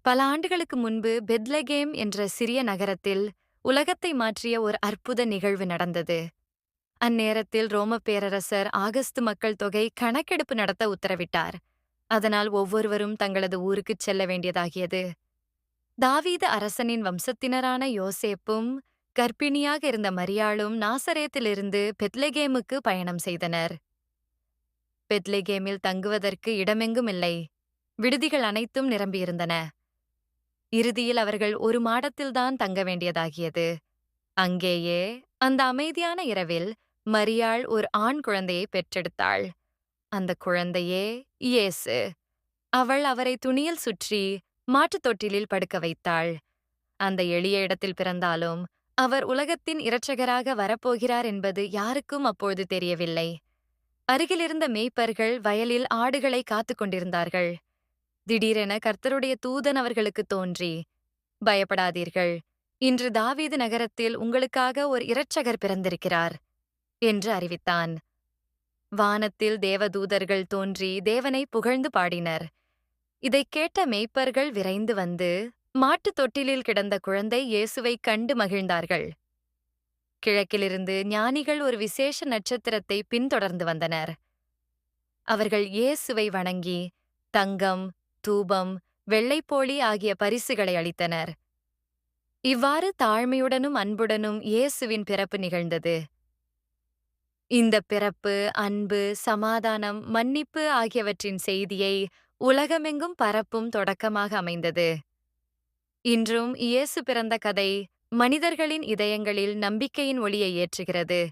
பல ஆண்டுகளுக்கு முன்பு பெத்லகேம் என்ற சிறிய நகரத்தில் உலகத்தை மாற்றிய ஒரு அற்புத நிகழ்வு நடந்தது. அந்நேரத்தில் ரோம பேரரசர் ஆகஸ்து மக்கள் தொகை கணக்கெடுப்பு நடத்த உத்தரவிட்டார். அதனால் ஒவ்வொருவரும் தங்களது ஊருக்குச் செல்ல வேண்டியதாகியது. தாவீது அரசனின் வம்சத்தினரான யோசேப்பும் கர்ப்பிணியாக இருந்த மரியாளும் நாசரேத்திலிருந்து பெத்லகேமுக்கு பயணம் செய்தனர். பெத்லகேமில் தங்குவதற்கு இடமெங்கும் இல்லை. விடுதிகள் அனைத்தும் நிரம்பியிருந்தன. இறுதியில் அவர்கள் ஒரு மாடத்தில்தான் தங்க வேண்டியதாகியது. அங்கேயே அந்த அமைதியான இரவில் மரியாள் ஒரு ஆண் குழந்தையை பெற்றெடுத்தாள். அந்த குழந்தையே இயேசு. அவள் அவரை துணியில் சுற்றி மாட்டுத் தொட்டிலில் படுக்க வைத்தாள். அந்த எளிய இடத்தில் பிறந்தாலும் அவர் உலகத்தின் இரட்சகராக வரப்போகிறார் என்பது யாருக்கும் அப்பொழுது தெரியவில்லை. அருகிலிருந்த மேய்ப்பர்கள் வயலில் ஆடுகளை காத்துக் கொண்டிருந்தார்கள். திடீரென கர்த்தருடைய தூதன் அவர்களுக்கு தோன்றி, பயப்படாதீர்கள், இன்று தாவீது நகரத்தில் உங்களுக்காக ஒரு இரட்சகர் பிறந்திருக்கிறார் என்று அறிவித்தான். வானத்தில் தேவதூதர்கள் தோன்றி தேவனை புகழ்ந்து பாடினர். இதைக் கேட்ட மேய்ப்பர்கள் விரைந்து வந்து மாட்டுத் தொட்டிலில் கிடந்த குழந்தை இயேசுவைக் கண்டு மகிழ்ந்தார்கள். கிழக்கிலிருந்து ஞானிகள் ஒரு விசேஷ நட்சத்திரத்தை பின்தொடர்ந்து வந்தனர். அவர்கள் இயேசுவை வணங்கி தங்கம், தூபம், வெள்ளைப்போளி ஆகிய பரிசுகளை அளித்தனர். இவ்வாறு தாழ்மையுடனும் அன்புடனும் இயேசுவின் பிறப்பு நிகழ்ந்தது. இந்த பிறப்பு அன்பு, சமாதானம், மன்னிப்பு ஆகியவற்றின் செய்தியை உலகமெங்கும் பரப்பும் தொடக்கமாக அமைந்தது. இன்றும் இயேசு பிறந்த கதை மனிதர்களின் இதயங்களில் நம்பிக்கையின் ஒளியை ஏற்றுகிறது.